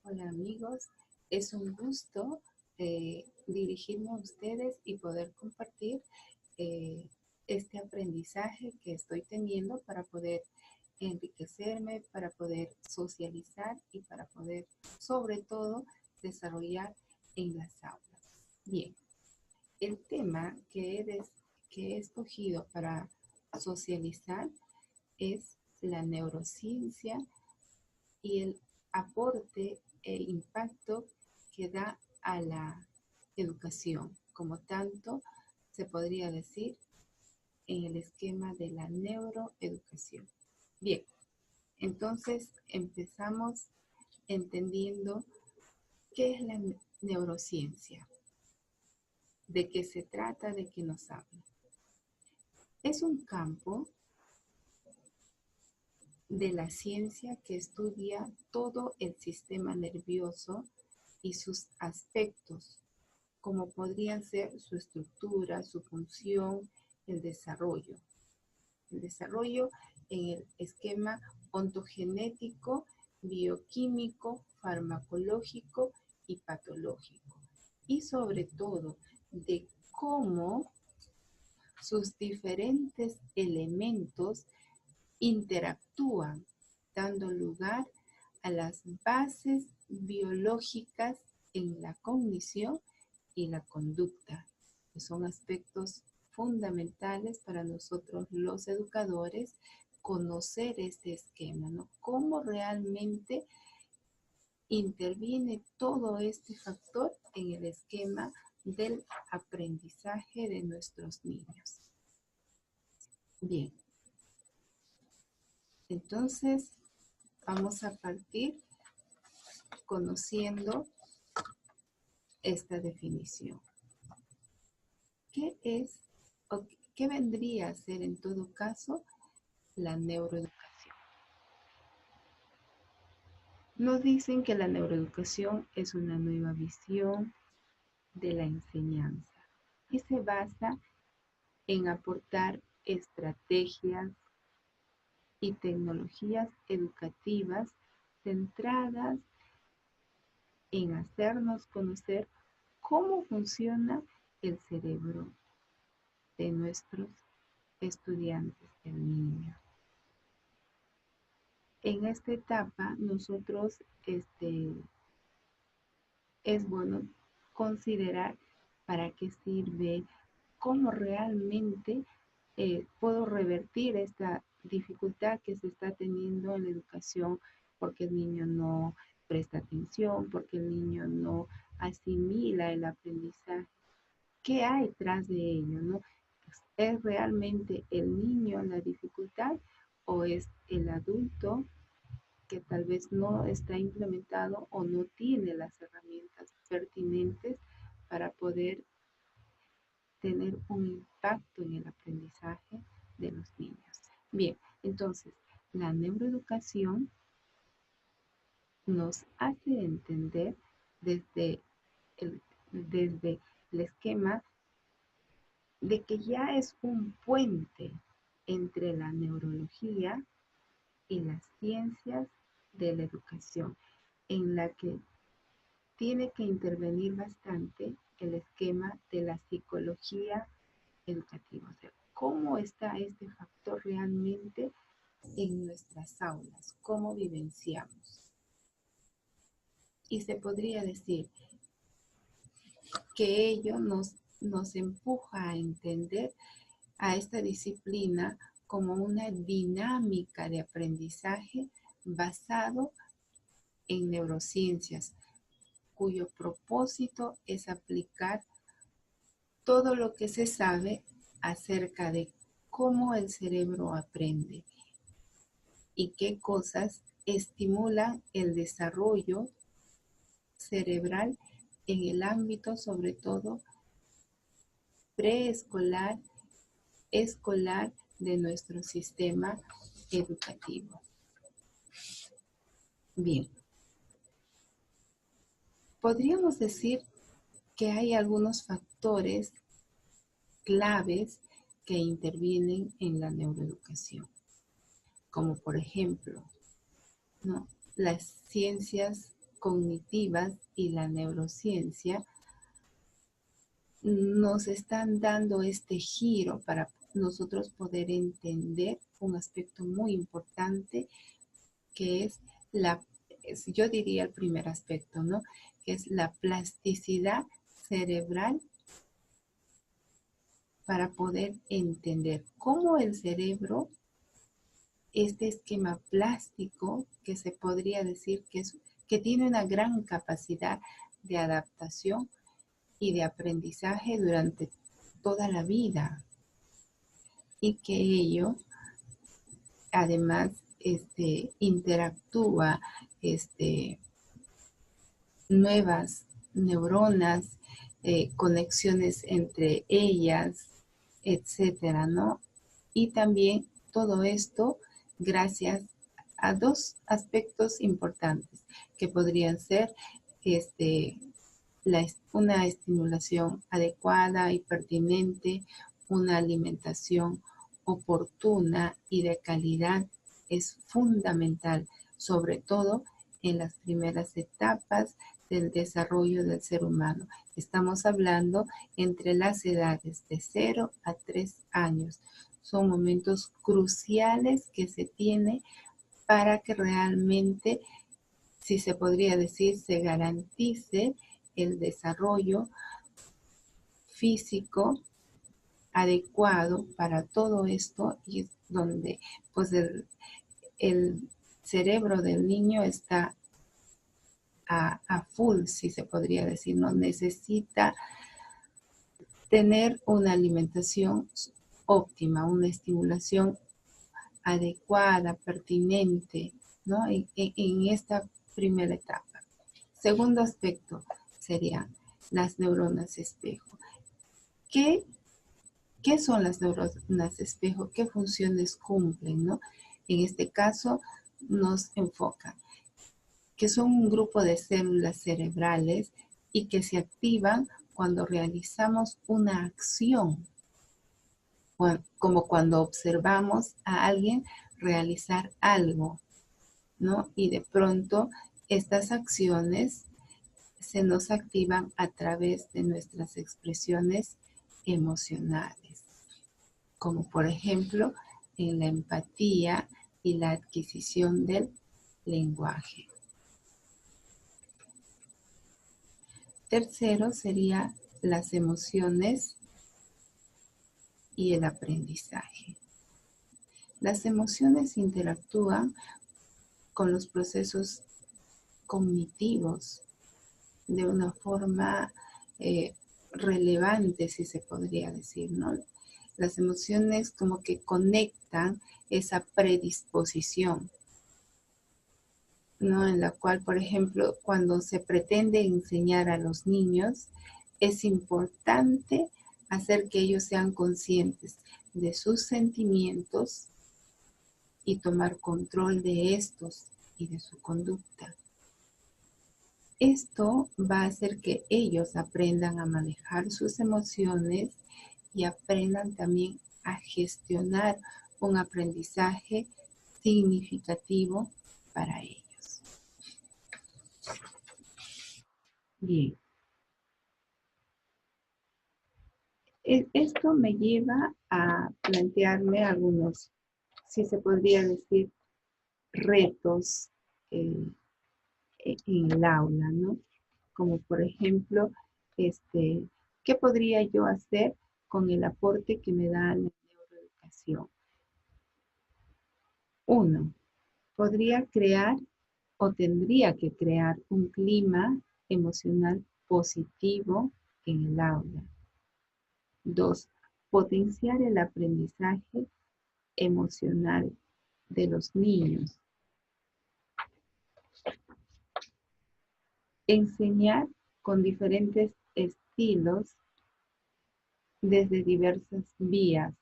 Hola amigos, es un gusto dirigirme a ustedes y poder compartir eh, este aprendizaje que estoy teniendo para poder enriquecerme, para poder socializar y para poder, sobre todo, desarrollar en las aulas. Bien, el tema que he escogido para socializar es la neurociencia y el aporte e impacto que da a la educación, como tanto se podría decir en el esquema de la neuroeducación. Bien, entonces empezamos entendiendo qué es la neurociencia, de qué se trata, de qué nos habla. Es un campo de la ciencia que estudia todo el sistema nervioso y sus aspectos, como podrían ser su estructura, su función, el desarrollo. El desarrollo en el esquema ontogenético, bioquímico, farmacológico y patológico. Y sobre todo, de cómo sus diferentes elementos interactúan, dando lugar a las bases biológicas en la cognición y la conducta, que son aspectos fundamentales para nosotros los educadores conocer este esquema, ¿no? Cómo realmente interviene todo este factor en el esquema del aprendizaje de nuestros niños. Bien, entonces vamos a partir conociendo esta definición. ¿Qué es o qué vendría a ser en todo caso la neuroeducación? Nos dicen que la neuroeducación es una nueva visión de la enseñanza y se basa en aportar estrategias y tecnologías educativas centradas en hacernos conocer cómo funciona el cerebro de nuestros estudiantes, el niño. En esta etapa nosotros es bueno considerar para qué sirve, cómo realmente puedo revertir esta dificultad que se está teniendo en la educación porque el niño no presta atención, porque el niño no asimila el aprendizaje. ¿Qué hay tras de ello, no? ¿Es realmente el niño la dificultad o es el adulto que tal vez no está implementado o no tiene las herramientas pertinentes para poder tener un impacto en el aprendizaje de los niños? Bien, entonces, la neuroeducación nos hace entender desde desde el esquema de que ya es un puente entre la neurología y las ciencias de la educación, en la que tiene que intervenir bastante el esquema de la psicología educativa. O sea, cómo está este factor realmente en nuestras aulas, cómo vivenciamos. Y se podría decir que ello nos empuja a entender a esta disciplina como una dinámica de aprendizaje basado en neurociencias, cuyo propósito es aplicar todo lo que se sabe acerca de cómo el cerebro aprende y qué cosas estimulan el desarrollo cerebral en el ámbito sobre todo preescolar, escolar de nuestro sistema educativo. Bien, podríamos decir que hay algunos factores claves que intervienen en la neuroeducación, como por ejemplo, ¿no?, las ciencias cognitivas y la neurociencia nos están dando este giro para nosotros poder entender un aspecto muy importante que es yo diría el primer aspecto, ¿no? Que es la plasticidad cerebral para poder entender cómo el cerebro, este esquema plástico que se podría decir que tiene una gran capacidad de adaptación y de aprendizaje durante toda la vida, y que ello además interactúa nuevas neuronas, conexiones entre ellas, etcétera, ¿no? Y también todo esto gracias a dos aspectos importantes que podrían ser una estimulación adecuada y pertinente, una alimentación oportuna y de calidad es fundamental, sobre todo en las primeras etapas del desarrollo del ser humano. Estamos hablando entre las edades de 0 a 3 años. Son momentos cruciales que se tiene para que realmente, si se podría decir, se garantice el desarrollo físico adecuado para todo esto, y donde pues el cerebro del niño está a full, si se podría decir, ¿no? Necesita tener una alimentación óptima, una estimulación adecuada, pertinente, ¿no? En esta primera etapa. Segundo aspecto serían las neuronas espejo. ¿Qué son las neuronas espejo? ¿Qué funciones cumplen, no? En este caso nos enfoca que son un grupo de células cerebrales y que se activan cuando realizamos una acción, como cuando observamos a alguien realizar algo, ¿no? Y de pronto estas acciones se nos activan a través de nuestras expresiones emocionales, como por ejemplo en la empatía y la adquisición del lenguaje. Tercero sería las emociones y el aprendizaje. Las emociones interactúan con los procesos cognitivos de una forma relevante, si se podría decir, ¿no? Las emociones como que conectan esa predisposición, ¿no? En la cual, por ejemplo, cuando se pretende enseñar a los niños, es importante hacer que ellos sean conscientes de sus sentimientos y tomar control de estos y de su conducta. Esto va a hacer que ellos aprendan a manejar sus emociones y aprendan también a gestionar un aprendizaje significativo para ellos. Bien. Esto me lleva a plantearme algunos, si se podría decir, retos en el aula, ¿no? Como por ejemplo, ¿qué podría yo hacer con el aporte que me da la neuroeducación? Uno, podría crear o tendría que crear un clima emocional positivo en el aula. Dos, potenciar el aprendizaje emocional de los niños. Enseñar con diferentes estilos desde diversas vías.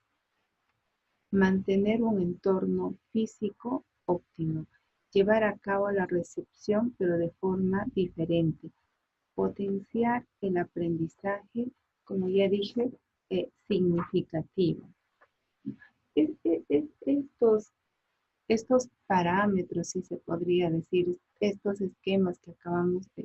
Mantener un entorno físico óptimo. Llevar a cabo la recepción, pero de forma diferente. Potenciar el aprendizaje, como ya dije, significativo. Estos parámetros, si se podría decir, estos esquemas que acabamos de